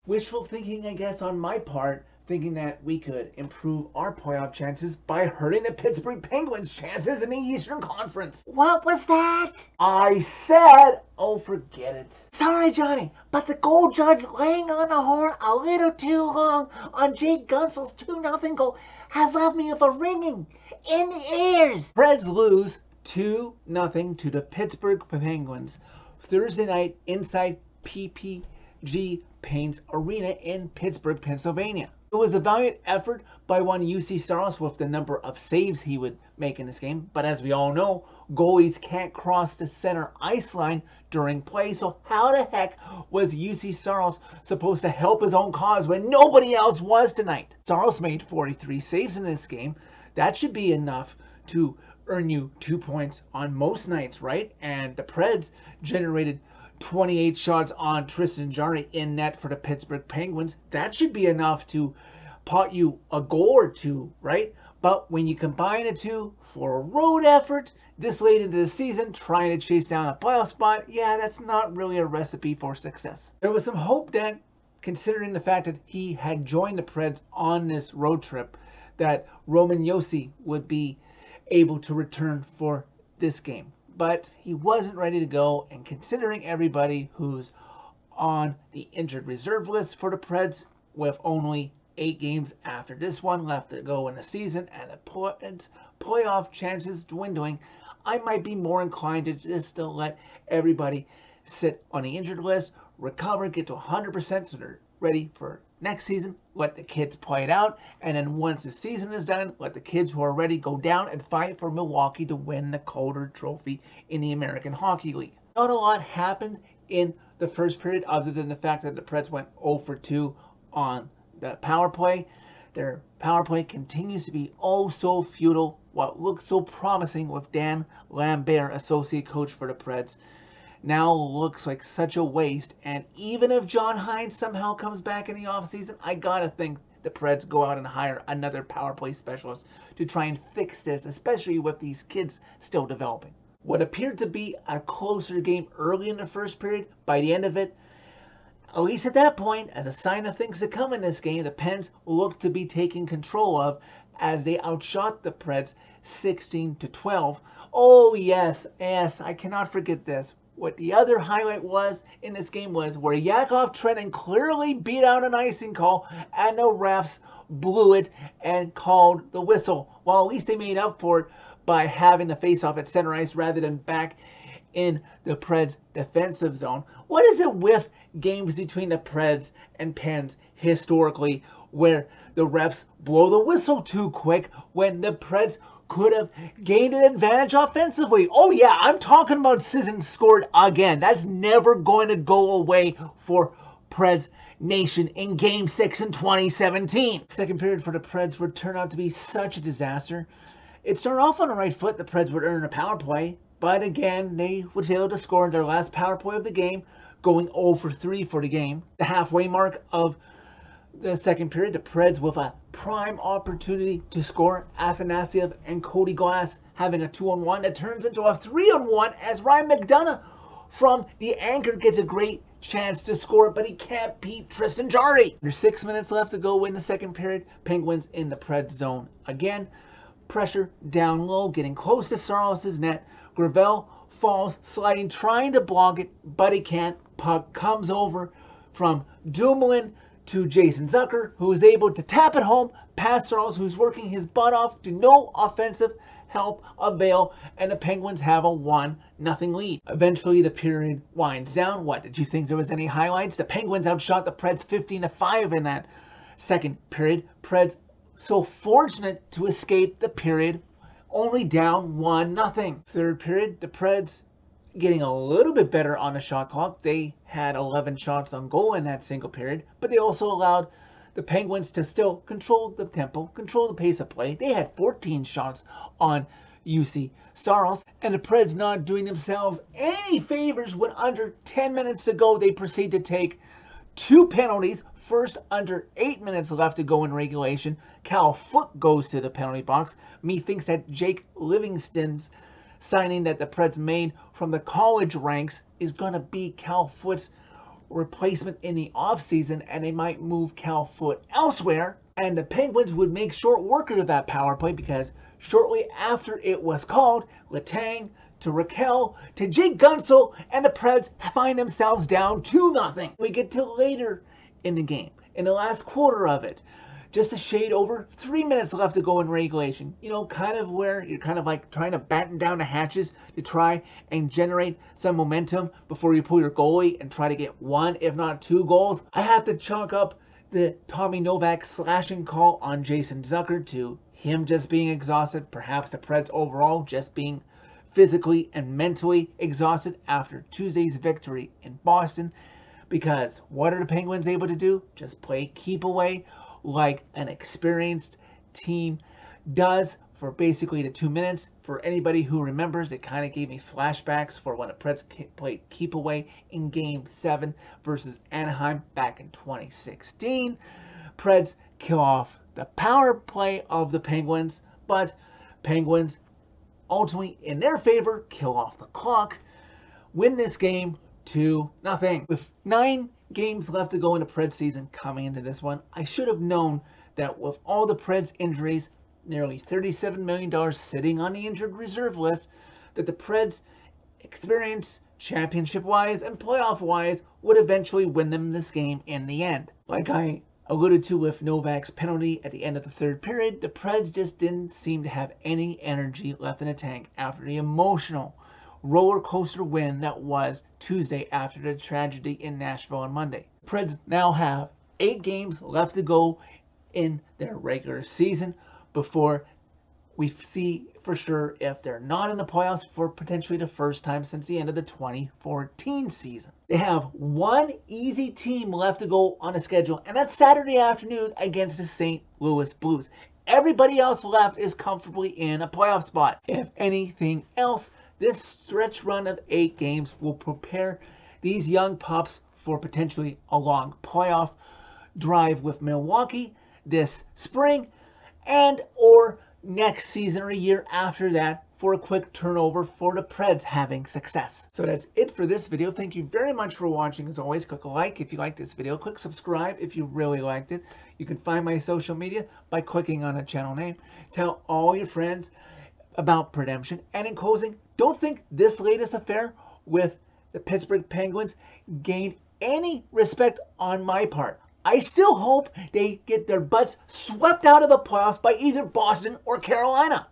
Wishful thinking, I guess, on my part, thinking that we could improve our playoff chances by hurting the Pittsburgh Penguins' chances in the Eastern Conference. What was that? I said, oh, forget it. Sorry, Johnny, but the goal judge laying on the horn a little too long on Jake Gunsel's 2-0 goal has left me with a ringing in the ears. Preds lose 2-0 to the Pittsburgh Penguins Thursday night inside PPG Paints Arena in Pittsburgh, Pennsylvania. It was a valiant effort by one UC Saros with the number of saves he would make in this game, but as we all know, goalies can't cross the center ice line during play, so how the heck was UC Saros supposed to help his own cause when nobody else was tonight? Saros made 43 saves in this game. That should be enough to earn you 2 points on most nights, right? And the Preds generated 28 shots on Tristan Jarry in net for the Pittsburgh Penguins. That should be enough to pot you a goal or two, right? But when you combine the two for a road effort this late into the season, trying to chase down a playoff spot, yeah, that's not really a recipe for success. There was some hope that, considering the fact that he had joined the Preds on this road trip, that Roman Josi would be able to return for this game. But he wasn't ready to go, and considering everybody who's on the injured reserve list for the Preds, with only 8 games after this one left to go in the season and the Preds' playoff chances dwindling, I might be more inclined to just to let everybody sit on the injured list, recover, get to 100% so they're ready for next season, let the kids play it out, and then once the season is done, let the kids who are ready go down and fight for Milwaukee to win the Calder Trophy in the American Hockey League. Not a lot happened in the first period other than the fact that the Preds went 0 for 2 on the power play. Their power play continues to be oh so futile, what looks so promising with Dan Lambert, associate coach for the Preds, now looks like such a waste. And even if John Hines somehow comes back in the offseason, I gotta think the Preds go out and hire another power play specialist to try and fix this, especially with these kids still developing. What appeared to be a closer game early in the first period, by the end of it, at least at that point, as a sign of things to come in this game, the Pens looked to be taking control of as they outshot the Preds 16-12. Oh yes, I cannot forget this. What the other highlight was in this game was where Yakov Trenin clearly beat out an icing call and the refs blew it and called the whistle. Well, at least they made up for it by having the face-off at center ice rather than back in the Preds defensive zone. What is it with games between the Preds and Pens historically where the refs blow the whistle too quick when the Preds could have gained an advantage offensively? Oh yeah, I'm talking about Sisson scored again. That's never going to go away for Preds Nation in Game 6 in 2017. Second period for the Preds would turn out to be such a disaster. It started off on the right foot. The Preds would earn a power play, but again, they would fail to score in their last power play of the game, going 0 for 3 for the game. The halfway mark of the second period, the Preds with a prime opportunity to score. Afanasyev and Cody Glass having a 2-on-1 that turns into a 3-on-1 as Ryan McDonough from the anchor gets a great chance to score, but he can't beat Tristan Jarry. There's 6 minutes left to go in the second period. Penguins in the Preds zone again. Pressure down low, getting close to Saros' net. Gravel falls, sliding, trying to block it, but he can't. Puck comes over from Dumoulin to Jason Zucker, who is able to tap it home past Saros, who's working his butt off to no offensive help avail, and the Penguins have a 1-0 lead. Eventually, the period winds down. What, did you think there was any highlights? The Penguins outshot the Preds 15-5 in that second period. Preds so fortunate to escape the period, only down 1-0. Third period, the Preds getting a little bit better on the shot clock. They had 11 shots on goal in that single period, but they also allowed the Penguins to still control the tempo, control the pace of play. They had 14 shots on UC Saros, and the Preds not doing themselves any favors when under 10 minutes to go, they proceed to take 2 penalties. First, under 8 minutes left to go in regulation, Cal Foote goes to the penalty box. Methinks that Jake Livingston's signing that the Preds made from the college ranks is going to be Cal Foote's replacement in the offseason and they might move Cal Foot elsewhere. And the Penguins would make short work of that power play because shortly after it was called, Letang to Raquel to Jake Gunsel, and the Preds find themselves down 2-0. We get to later in the game, in the last quarter of it. Just a shade over 3 minutes left to go in regulation. You know, kind of where you're kind of like trying to batten down the hatches to try and generate some momentum before you pull your goalie and try to get 1, if not 2 goals. I have to chalk up the Tommy Novak slashing call on Jason Zucker to him just being exhausted. Perhaps the Preds overall just being physically and mentally exhausted after Tuesday's victory in Boston. Because what are the Penguins able to do? Just play keep away like an experienced team does for basically the 2 minutes. For anybody who remembers, it kind of gave me flashbacks for when the Preds played keep away in Game 7 versus Anaheim back in 2016. Preds kill off the power play of the Penguins, but Penguins ultimately in their favor kill off the clock, win this game 2-0. With 9 games left to go in the Preds season coming into this one, I should have known that with all the Preds injuries, nearly $37 million sitting on the injured reserve list, that the Preds experience championship-wise and playoff-wise would eventually win them this game in the end. Like I alluded to with Novak's penalty at the end of the third period, the Preds just didn't seem to have any energy left in the tank after the emotional roller coaster win that was Tuesday after the tragedy in Nashville on Monday. The Preds now have 8 games left to go in their regular season before we see for sure if they're not in the playoffs for potentially the first time since the end of the 2014 season. They have one easy team left to go on the schedule, and that's Saturday afternoon against the St. Louis Blues. Everybody else left is comfortably in a playoff spot. If anything else, this stretch run of 8 games will prepare these young pups for potentially a long playoff drive with Milwaukee this spring and or next season or a year after that for a quick turnover for the Preds having success. So that's it for this video. Thank you very much for watching. As always, click a like if you liked this video. Click subscribe if you really liked it. You can find my social media by clicking on a channel name. Tell all your friends about Predemption. And in closing, don't think this latest affair with the Pittsburgh Penguins gained any respect on my part. I still hope they get their butts swept out of the playoffs by either Boston or Carolina.